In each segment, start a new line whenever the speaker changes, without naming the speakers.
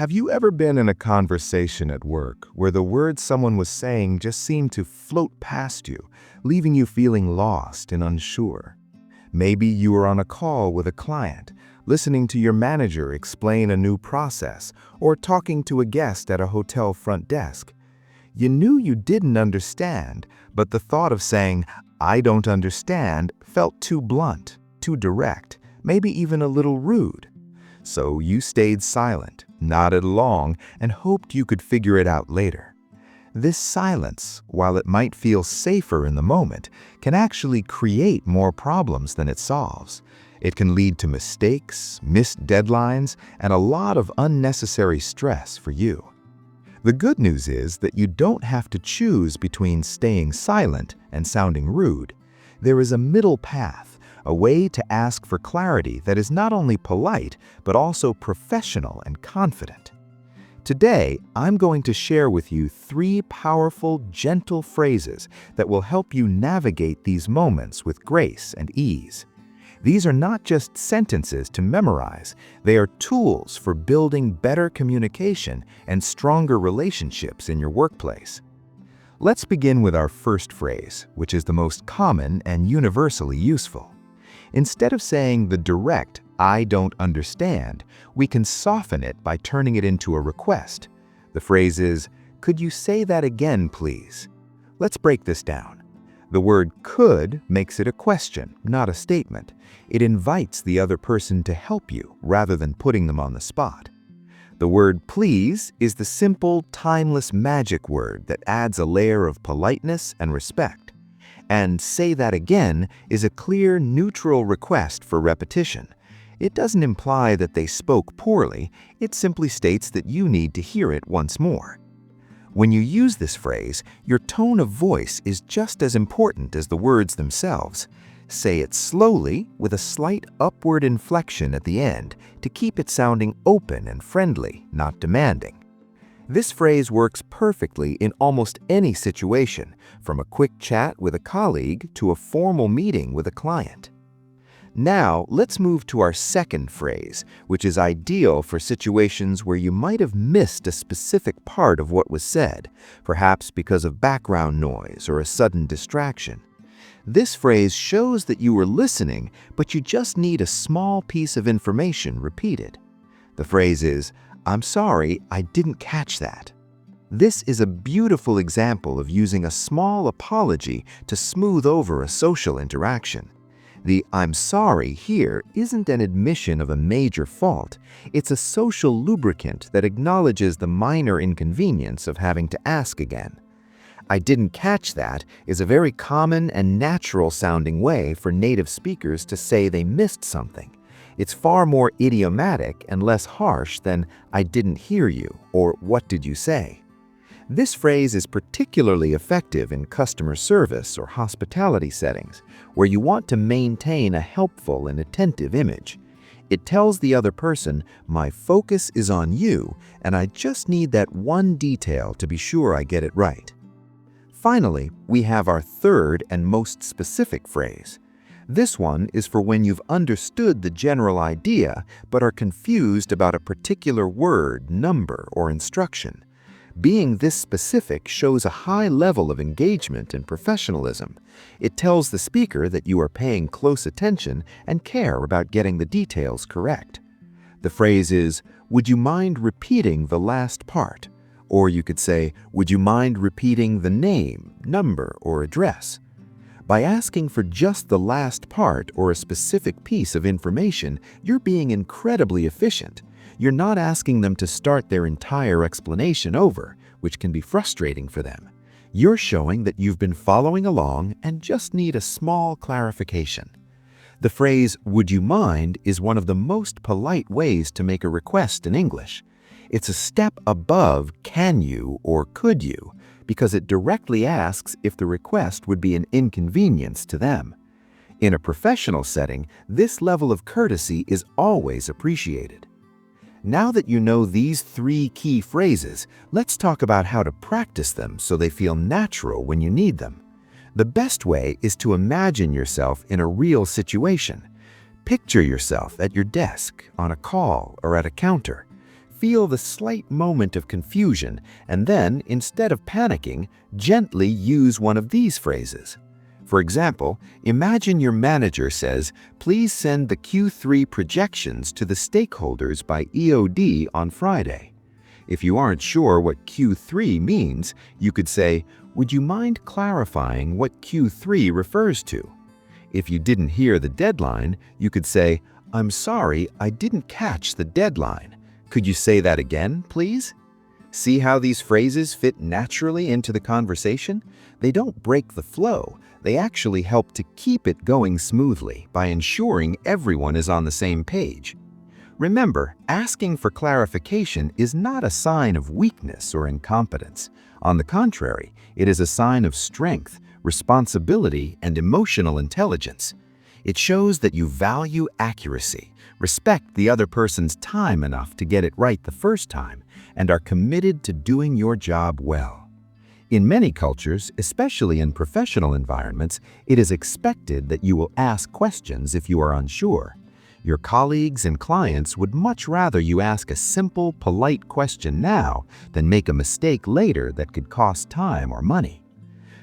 Have you ever been in a conversation at work where the words someone was saying just seemed to float past you, leaving you feeling lost and unsure? Maybe you were on a call with a client, listening to your manager explain a new process, or talking to a guest at a hotel front desk. You knew you didn't understand, but the thought of saying, "I don't understand," felt too blunt, too direct, maybe even a little rude. So you stayed silent, nodded along, and hoped you could figure it out later. This silence, while it might feel safer in the moment, can actually create more problems than it solves. It can lead to mistakes, missed deadlines, and a lot of unnecessary stress for you. The good news is that you don't have to choose between staying silent and sounding rude. There is a middle path, a way to ask for clarity that is not only polite, but also professional and confident. Today, I'm going to share with you 3 powerful, gentle phrases that will help you navigate these moments with grace and ease. These are not just sentences to memorize, they are tools for building better communication and stronger relationships in your workplace. Let's begin with our first phrase, which is the most common and universally useful. Instead of saying the direct, "I don't understand," we can soften it by turning it into a request. The phrase is, "Could you say that again, please?" Let's break this down. The word could makes it a question, not a statement. It invites the other person to help you rather than putting them on the spot. The word please is the simple, timeless magic word that adds a layer of politeness and respect. And say that again is a clear, neutral request for repetition. It doesn't imply that they spoke poorly, it simply states that you need to hear it once more. When you use this phrase, your tone of voice is just as important as the words themselves. Say it slowly with a slight upward inflection at the end to keep it sounding open and friendly, not demanding. This phrase works perfectly in almost any situation, from a quick chat with a colleague to a formal meeting with a client. Now, let's move to our second phrase, which is ideal for situations where you might have missed a specific part of what was said, perhaps because of background noise or a sudden distraction. This phrase shows that you were listening, but you just need a small piece of information repeated. The phrase is, "I'm sorry, I didn't catch that." This is a beautiful example of using a small apology to smooth over a social interaction. The "I'm sorry" here isn't an admission of a major fault. It's a social lubricant that acknowledges the minor inconvenience of having to ask again. "I didn't catch that" is a very common and natural sounding way for native speakers to say they missed something. It's far more idiomatic and less harsh than "I didn't hear you" or "What did you say?" This phrase is particularly effective in customer service or hospitality settings, where you want to maintain a helpful and attentive image. It tells the other person, "My focus is on you, and I just need that one detail to be sure I get it right." Finally, we have our third and most specific phrase. This one is for when you've understood the general idea but are confused about a particular word, number, or instruction. Being this specific shows a high level of engagement and professionalism. It tells the speaker that you are paying close attention and care about getting the details correct. The phrase is, "Would you mind repeating the last part?" Or you could say, "Would you mind repeating the name, number, or address?" By asking for just the last part or a specific piece of information, you're being incredibly efficient. You're not asking them to start their entire explanation over, which can be frustrating for them. You're showing that you've been following along and just need a small clarification. The phrase, "Would you mind?" is one of the most polite ways to make a request in English. It's a step above "can you" or "could you," because it directly asks if the request would be an inconvenience to them. In a professional setting, this level of courtesy is always appreciated. Now that you know these 3 key phrases, let's talk about how to practice them so they feel natural when you need them. The best way is to imagine yourself in a real situation. Picture yourself at your desk, on a call, or at a counter.
feel the slight moment of confusion and then, instead of panicking, gently use one of these phrases. For example, imagine your manager says, "Please send the Q3 projections to the stakeholders by EOD on Friday." If you aren't sure what Q3 means, you could say, "Would you mind clarifying what Q3 refers to?" If you didn't hear the deadline, you could say, "I'm sorry, I didn't catch the deadline. Could you say that again, please?" See how these phrases fit naturally into the conversation? They don't break the flow. They actually help to keep it going smoothly by ensuring everyone is on the same page. Remember, asking for clarification is not a sign of weakness or incompetence. On the contrary, it is a sign of strength, responsibility, and emotional intelligence. It shows that you value accuracy, respect the other person's time enough to get it right the first time, and are committed to doing your job well. In many cultures, especially in professional environments, it is expected that you will ask questions if you are unsure. Your colleagues and clients would much rather you ask a simple, polite question now than make a mistake later that could cost time or money.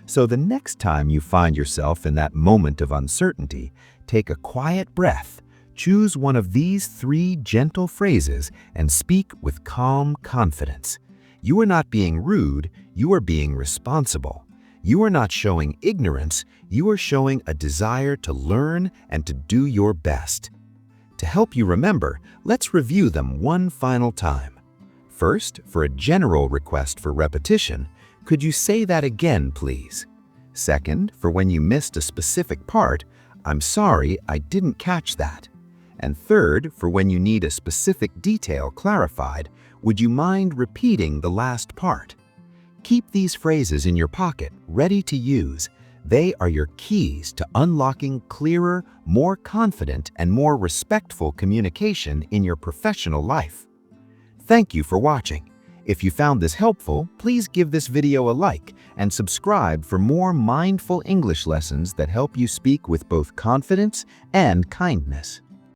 So the next time you find yourself in that moment of uncertainty, take a quiet breath, choose one of these 3 gentle phrases, and speak with calm confidence. You are not being rude, you are being responsible. You are not showing ignorance, you are showing a desire to learn and to do your best. To help you remember, let's review them one final time. First, for a general request for repetition, could you say that again, please? Second, for when you missed a specific part, "I'm sorry, I didn't catch that." And third, for when you need a specific detail clarified, "Would you mind repeating the last part?" Keep these phrases in your pocket, ready to use. They are your keys to unlocking clearer, more confident, and more respectful communication in your professional life. Thank you for watching. If you found this helpful, please give this video a like and subscribe for more mindful English lessons that help you speak with both confidence and kindness.